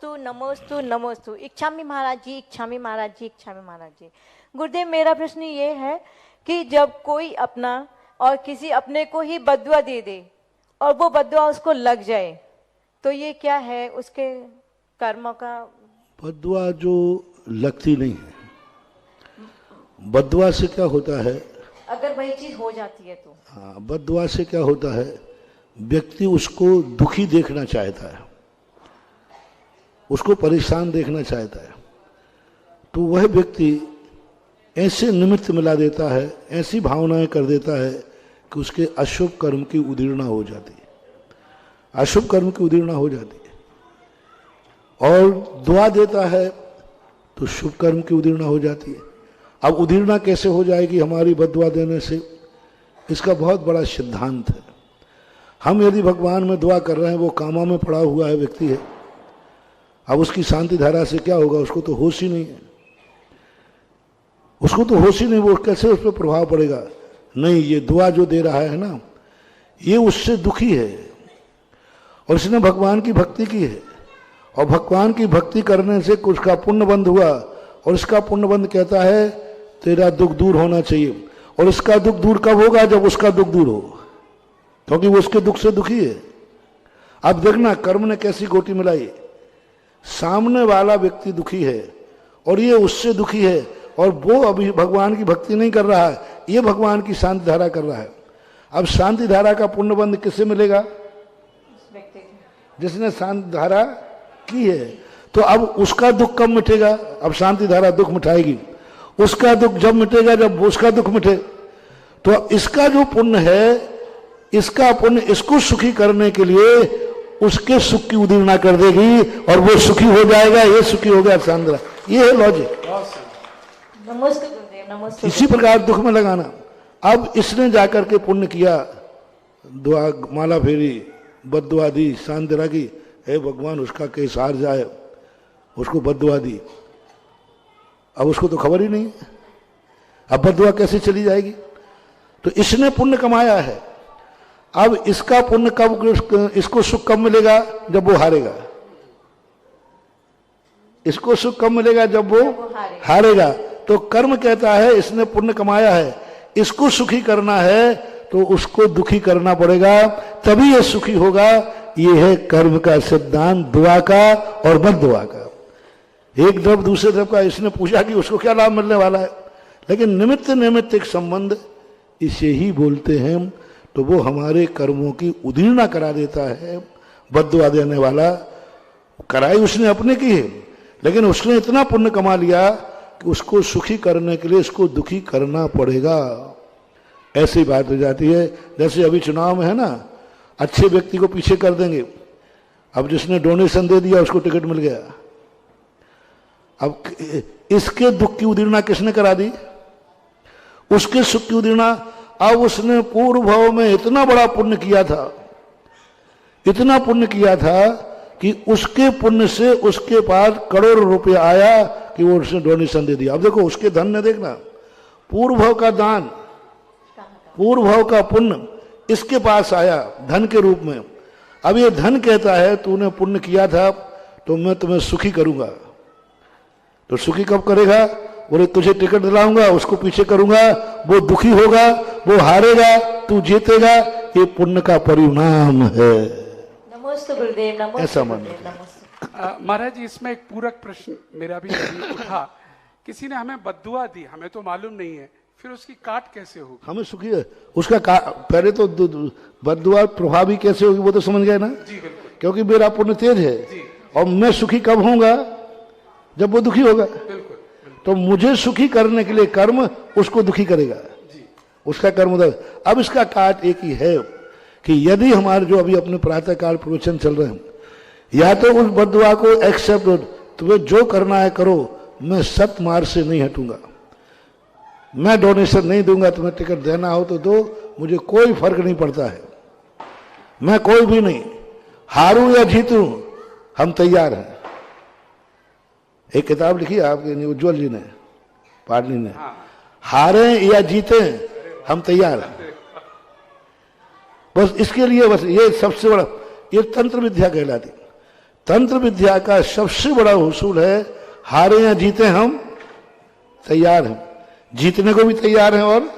नमोस्तु नमोस्तु। इच्छामि महाराज जी, इच्छामि महाराज जी, इच्छामि महाराज जी। गुरुदेव, मेरा प्रश्न ये है कि जब कोई अपना और किसी अपने को ही बद्दुआ दे दे और वो बद्दुआ उसको लग जाए, तो ये क्या है उसके कर्मों का? बद्दुआ जो लगती नहीं है, बद्दुआ से क्या होता है, अगर वही चीज हो जाती है तो? हाँ, बद्दुआ से क्या होता है, व्यक्ति उसको दुखी देखना चाहता है, उसको परेशान देखना चाहता है, तो वह व्यक्ति ऐसे निमित्त मिला देता है, ऐसी भावनाएं कर देता है कि उसके अशुभ कर्म की उदीर्णा हो जाती है, अशुभ कर्म की उदीर्णा हो जाती है। और दुआ देता है तो शुभ कर्म की उदीर्णा हो जाती है। अब उदीर्णा कैसे हो जाएगी हमारी बद्दुआ देने से, इसका बहुत बड़ा सिद्धांत है। हम यदि भगवान में दुआ कर रहे हैं, वो कामा में पड़ा हुआ है व्यक्ति है, अब उसकी शांति धारा से क्या होगा, उसको तो होश ही नहीं है, उसको तो होश ही नहीं, वो कैसे उस पर प्रभाव पड़ेगा? नहीं, ये दुआ जो दे रहा है ना, ये उससे दुखी है और इसने भगवान की भक्ति की है, और भगवान की भक्ति करने से कुछ का पुण्य बंध हुआ, और इसका पुण्य बंध कहता है तेरा दुख दूर होना चाहिए। और इसका दुख दूर कब होगा? जब उसका दुख दूर हो, क्योंकि वो उसके दुख से दुखी है। अब देखना कर्म ने कैसी गोटी मिलाई, सामने वाला व्यक्ति दुखी है और ये उससे दुखी है, और वो अभी भगवान की भक्ति नहीं कर रहा है, ये भगवान की शांति धारा कर रहा है। अब शांति धारा का पुण्य बंध किससे मिलेगा? जिसने शांति धारा की है। तो अब उसका दुख कब मिटेगा? अब शांति धारा दुख मिटाएगी, उसका दुख जब मिटेगा जब उसका दुख मिटे। तो इसका जो पुण्य है, इसका पुण्य इसको सुखी करने के लिए उसके सुख की उदीर्णा कर देगी और वो सुखी हो जाएगा, ये सुखी हो गया शांति। ये है लॉजिक। नमस्ते गुरुदेव, नमस्ते। इसी प्रकार दुख में लगाना। अब इसने जाकर के पुण्य किया, दुआ माला फेरी, बद्दुआ दी, शांति रखी, हे भगवान उसका केस हार जाए, उसको बद्दुआ दी। अब उसको तो खबर ही नहीं, अब बद्दुआ कैसे चली जाएगी? तो इसने पुण्य कमाया है। अब इसका पुण्य कब, इसको सुख कब मिलेगा? जब वो हारेगा। इसको सुख कब मिलेगा? जब वो हारेगा। तो कर्म कहता है इसने पुण्य कमाया है, इसको सुखी करना है तो उसको दुखी करना पड़ेगा, तभी ये सुखी होगा। ये है कर्म का सिद्धांत, दुआ का और बद्दुआ का। एक तरफ दूसरे तरफ का इसने पूछा कि उसको क्या लाभ मिलने वाला है, लेकिन निमित्त निमित्त एक संबंध इसे ही बोलते हैं। तो वो हमारे कर्मों की उदीर्णा करा देता है। बद्दुआ देने वाला कराई उसने अपने की है, लेकिन उसने इतना पुण्य कमा लिया कि उसको सुखी करने के लिए इसको दुखी करना पड़ेगा। ऐसी बात हो जाती है। जैसे अभी चुनाव में है ना, अच्छे व्यक्ति को पीछे कर देंगे। अब जिसने डोनेशन दे दिया उसको टिकट मिल गया। अब इसके दुख की उदीर्णा किसने करा दी? उसके सुख की उदीर्णा। अब उसने पूर्व भाव में इतना बड़ा पुण्य किया था, इतना पुण्य किया था कि उसके पुण्य से उसके पास करोड़ रुपए आया कि वो उसने डोनेशन दे दिया। अब देखो उसके धन ने, देखना, पूर्व भाव का दान, पूर्व भाव का पुण्य इसके पास आया धन के रूप में। अब ये धन कहता है तूने पुण्य किया था तो मैं तुम्हें सुखी करूंगा। तो सुखी कब करेगा? बोले तुझे टिकट दिलाऊंगा, उसको पीछे करूंगा, वो दुखी होगा, वो हारेगा, तू जीतेगा। ये पुण्य का परिणाम है। नमस्ते गुरुदेव, नमस्ते। ऐसा मानना। महाराज जी, इसमें एक पूरक प्रश्न मेरा भी उठा। किसी ने हमें बद्दुआ दी, हमें तो मालूम नहीं है, फिर उसकी काट कैसे होगी? हमें सुखी है उसका पहले तो बद्दुआ प्रभावी कैसे होगी वो तो समझ गए ना जी? बिल्कुल। क्योंकि मेरा पुण्य तेज है और मैं सुखी कब होऊंगा? जब वो दुखी होगा। बिल्कुल। तो मुझे सुखी करने के लिए कर्म उसको दुखी करेगा जी। उसका कर्म उधर। अब इसका काट एक ही है कि यदि हमारे जो अभी अपने प्रातः काल प्रवचन चल रहे हैं, या तो उस बद्दुआ को एक्सेप्ट, तुम्हें जो करना है करो, मैं सत मार्ग से नहीं हटूंगा, मैं डोनेशन नहीं दूंगा, तुम्हें टिकट देना हो तो दो, मुझे कोई फर्क नहीं पड़ता है, मैं कोई भी नहीं, हारूं या जीतूं हम तैयार हैं। एक किताब लिखी है आपके उज्ज्वल जी ने, पाटनी ने, हारे या जीते हम तैयार हैं। बस इसके लिए, बस ये सबसे बड़ा, ये तंत्र विद्या कहलाती। तंत्र विद्या का सबसे बड़ा उसूल है हारे या जीते हम तैयार हैं, जीतने को भी तैयार हैं और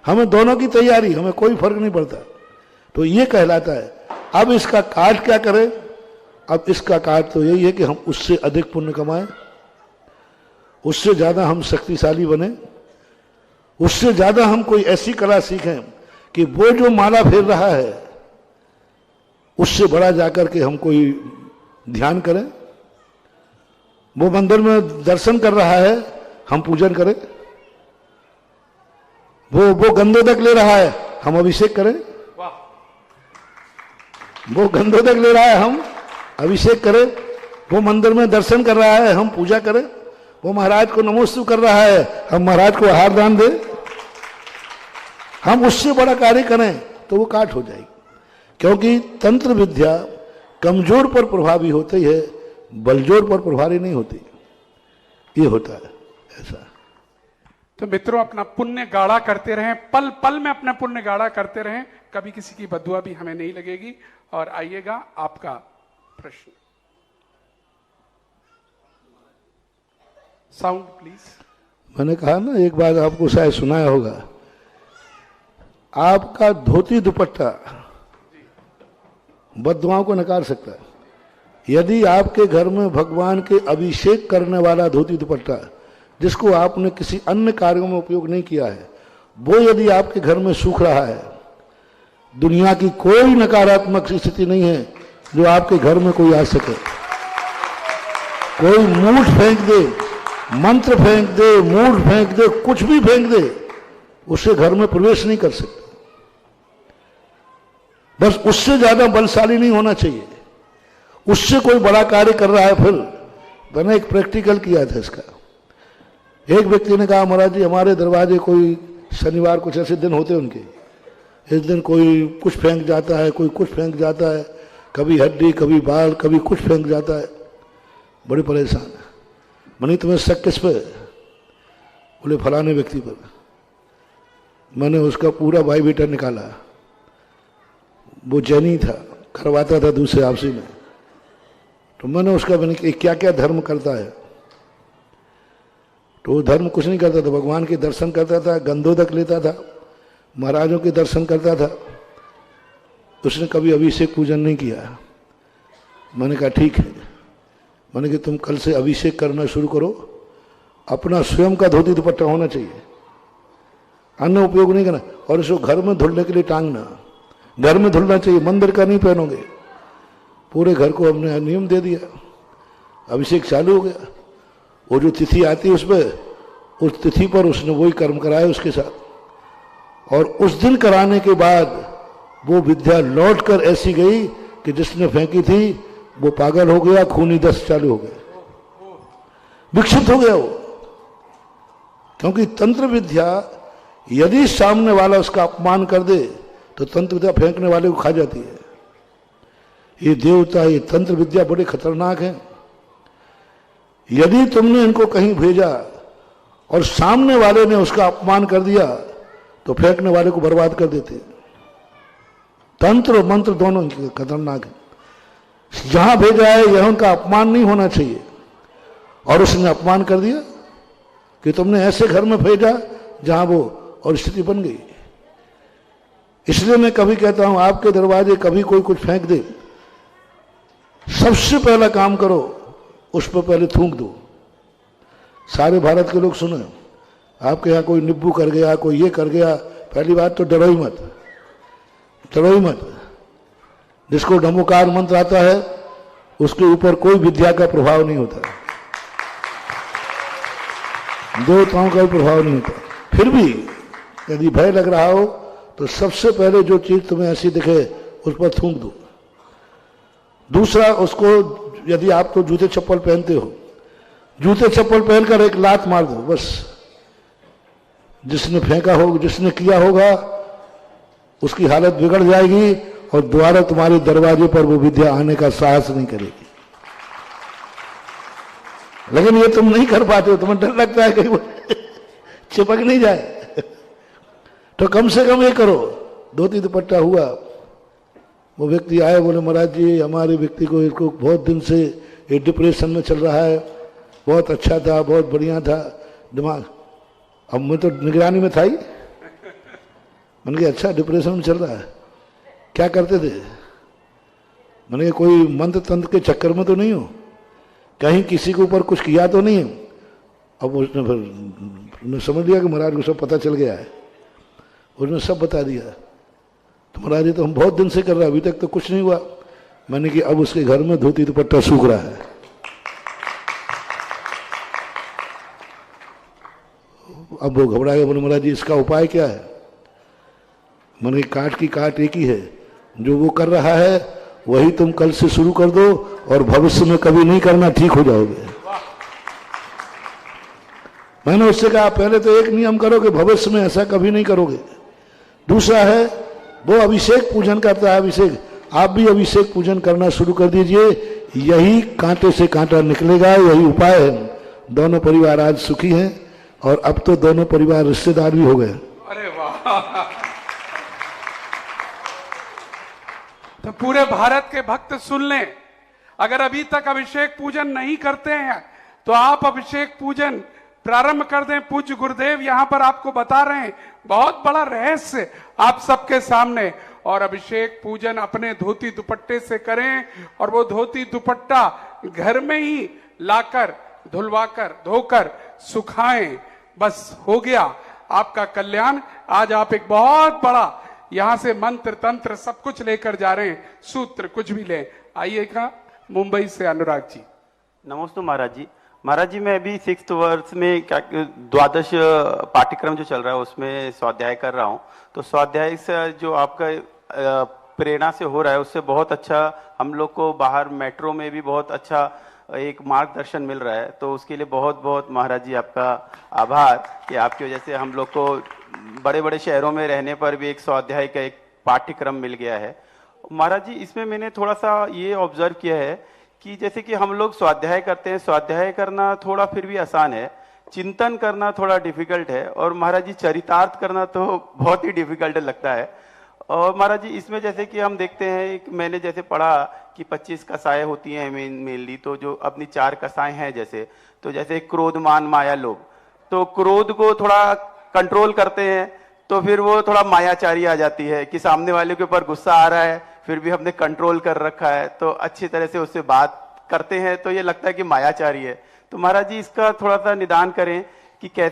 हमें दोनों की तैयारी, हमें कोई फर्क नहीं पड़ता। तो ये कहलाता है। अब इसका काट क्या करें? अब इसका काट तो यही है कि हम उससे अधिक पुण्य कमाएं, उससे ज्यादा हम शक्तिशाली बने, उससे ज्यादा हम कोई ऐसी कला सीखें कि वो जो माला फेर रहा है उससे बड़ा जाकर के हम कोई ध्यान करें, वो मंदिर में दर्शन कर रहा है हम पूजन करें, वो गंधोदक ले रहा है हम अभिषेक करें, वो गंधोदक ले रहा है हम अभिषेक करें, वो मंदिर में दर्शन कर रहा है हम पूजा करें, वो महाराज को नमोस्तु कर रहा है हम महाराज को आहार दान दें, हम उससे बड़ा कार्य करें तो वो काट हो जाएगी। क्योंकि तंत्र विद्या कमजोर पर प्रभावी होती है, बलजोर पर प्रभावी नहीं होती। ये होता है ऐसा। तो मित्रों, अपना पुण्य गाढ़ा करते रहें, पल पल में अपना पुण्य गाढ़ा करते रहें, कभी किसी की बदुआ भी हमें नहीं लगेगी। और आइएगा आपका प्रश्न। Sound please. मैंने कहा ना, एक बार आपको शायद सुनाया होगा, आपका धोती दुपट्टा बददुआओं को नकार सकता है। यदि आपके घर में भगवान के अभिषेक करने वाला धोती दुपट्टा, जिसको आपने किसी अन्य कार्यों में उपयोग नहीं किया है, वो यदि आपके घर में सूख रहा है, दुनिया की कोई नकारात्मक स्थिति नहीं है जो आपके घर में कोई आ सके। कोई मूठ फेंक दे, मंत्र फेंक दे, मूठ फेंक दे, कुछ भी फेंक दे, उससे घर में प्रवेश नहीं कर सकते। बस उससे ज्यादा बलशाली नहीं होना चाहिए, उससे कोई बड़ा कार्य कर रहा है। फिर मैंने एक प्रैक्टिकल किया था इसका। एक व्यक्ति ने कहा, महाराज जी हमारे दरवाजे कोई शनिवार कुछ ऐसे दिन होते उनके, इस दिन कोई कुछ फेंक जाता है, कोई कुछ फेंक जाता है, कभी हड्डी कभी बाल कभी कुछ फेंक जाता है, बड़े परेशान है। मनी तुम्हें शक किस पे? बोले फलाने व्यक्ति पर। मैंने उसका पूरा बायोडाटा निकाला, वो जैनी था, करवाता था दूसरे आपसी में। तो मैंने उसका क्या क्या धर्म करता है, तो वो धर्म कुछ नहीं करता था, भगवान के दर्शन करता था, गंधोदक लेता था, महाराजों के दर्शन करता था, उसने कभी अभिषेक पूजन नहीं किया। मैंने कहा ठीक है, मैंने कि तुम कल से अभिषेक करना शुरू करो, अपना स्वयं का धोती दुपट्टा होना चाहिए, अन्य उपयोग नहीं करना। और इसको घर में धुलने के लिए टांगना, घर में धुलना चाहिए, मंदिर का नहीं पहनोगे। पूरे घर को हमने नियम दे दिया, अभिषेक चालू हो गया। वो जो तिथि आती है उस तिथि पर उसने वही कर्म कराया उसके साथ। और उस दिन कराने के बाद वो विद्या लौट कर ऐसी गई कि जिसने फेंकी थी वो पागल हो गया, खूनी दस्त चालू हो गया, विक्षिप्त हो गया वो। क्योंकि तंत्र विद्या यदि सामने वाला उसका अपमान कर दे तो तंत्र विद्या फेंकने वाले को खा जाती है। ये देवता, ये तंत्र विद्या बड़े खतरनाक हैं। यदि तुमने इनको कहीं भेजा और सामने वाले ने उसका अपमान कर दिया तो फेंकने वाले को बर्बाद कर देते। तंत्र और मंत्र दोनों खतरनाक है। जहां भेजा है यहां उनका अपमान नहीं होना चाहिए, और उसने अपमान कर दिया कि तुमने ऐसे घर में भेजा जहां वो, और स्थिति बन गई। इसलिए मैं कभी कहता हूं, आपके दरवाजे कभी कोई कुछ फेंक दे, सबसे पहला काम करो उस पर पहले थूक दो। सारे भारत के लोग सुने, आपके यहाँ कोई निब्बू कर गया, कोई ये कर गया, पहली बात तो डरो ही मत, डरो ही मत। जिसको नमोकार मंत्र आता है उसके ऊपर कोई विद्या का प्रभाव नहीं होता, देवताओं का भी प्रभाव नहीं होता। फिर भी यदि भय लग रहा हो तो सबसे पहले जो चीज तुम्हें ऐसी दिखे उस पर थूक दो। दूसरा, उसको यदि आप तो जूते चप्पल पहनते हो, जूते चप्पल पहनकर एक लात मार दो बस। जिसने फेंका होगा, जिसने किया होगा, उसकी हालत बिगड़ जाएगी और दोबारा तुम्हारे दरवाजे पर वो विद्या आने का साहस नहीं करेगी। लेकिन ये तुम नहीं कर पाते हो, तुम्हें डर लगता है कहीं वो चिपक नहीं जाए। तो कम से कम ये करो, धोती दुपट्टा हुआ, वो व्यक्ति आए, बोले महाराज जी हमारे व्यक्ति को इसको बहुत दिन से ये डिप्रेशन में चल रहा है, बहुत अच्छा था, बहुत बढ़िया था दिमाग। अब मैं तो निगरानी में था ही, मैंने कहा अच्छा डिप्रेशन में चल रहा है, क्या करते थे? मैंने कहा कोई मंत्र तंत्र के चक्कर में तो नहीं हो, कहीं किसी के ऊपर कुछ किया तो नहीं है? अब उसने फिर समझ लिया कि महाराज को सब पता चल गया है, उसने सब बता दिया। तो महाराज जी तो हम बहुत दिन से कर रहे हैं, अभी तक तो कुछ नहीं हुआ। मैंने कि अब उसके घर में धोती दुपट्टा सूख रहा है। अब वो घबरा गया, बोले महाराज जी इसका उपाय क्या है? मैंने काट की काट एक ही है, जो वो कर रहा है वही तुम कल से शुरू कर दो और भविष्य में कभी नहीं करना, ठीक हो जाओगे। मैंने उससे कहा पहले तो एक नियम करो कि भविष्य में ऐसा कभी नहीं करोगे। दूसरा है वो अभिषेक पूजन करता है, अभिषेक, आप भी अभिषेक पूजन करना शुरू कर दीजिए, यही कांटे से कांटा निकलेगा, यही उपाय है। दोनों परिवार आज सुखी हैं और अब तो दोनों परिवार रिश्तेदार भी हो गए। अरे वाह! तो पूरे भारत के भक्त सुन लें, अगर अभी तक अभिषेक पूजन नहीं करते हैं तो आप अभिषेक पूजन प्रारंभ कर दें। पूज्य गुरुदेव यहाँ पर आपको बता रहे हैं बहुत बड़ा रहस्य आप सबके सामने, और अभिषेक पूजन अपने धोती दुपट्टे से करें और वो धोती दुपट्टा घर में ही लाकर धुलवाकर धोकर सुखाएं, बस हो गया आपका कल्याण। आज आप एक बहुत बड़ा यहां से मंत्र तंत्र सब कुछ लेकर जा रहे हैं, सूत्र कुछ भी ले। आइएगा मुंबई से अनुराग जी। नमस्ते महाराज जी। महाराज जी मैं अभी 6th वर्ष में क्या द्वादश पाठ्यक्रम जो चल रहा है उसमें स्वाध्याय कर रहा हूँ। तो स्वाध्याय से जो आपका प्रेरणा से हो रहा है उससे बहुत अच्छा हम लोग को बाहर मेट्रो में भी बहुत अच्छा एक मार्गदर्शन मिल रहा है। तो उसके लिए बहुत बहुत महाराज जी आपका आभार कि आपकी वजह से हम लोग को बड़े बड़े शहरों में रहने पर भी एक स्वाध्याय का एक पाठ्यक्रम मिल गया है। महाराज जी इसमें मैंने थोड़ा सा ये ऑब्जर्व किया है कि जैसे कि हम लोग स्वाध्याय करते हैं, स्वाध्याय करना थोड़ा फिर भी आसान है, चिंतन करना थोड़ा डिफिकल्ट है, और महाराज जी चरितार्थ करना तो बहुत ही डिफिकल्ट लगता है। और महाराज जी इसमें जैसे कि हम देखते हैं, मैंने जैसे पढ़ा कि 25 कसाएं होती हैं मेनली, तो जो अपनी 4 कसाएं हैं जैसे, तो जैसे क्रोध मान माया लोभ, तो क्रोध को थोड़ा कंट्रोल करते हैं तो फिर वो थोड़ा मायाचारी आ जाती है कि सामने वाले के ऊपर गुस्सा आ रहा है फिर भी हमने कंट्रोल कर रखा है, तो अच्छी तरह से उससे बात करते हैं तो ये लगता है कि मायाचारी है। तो महाराज जी इसका थोड़ा सा निदान करें कि कैसे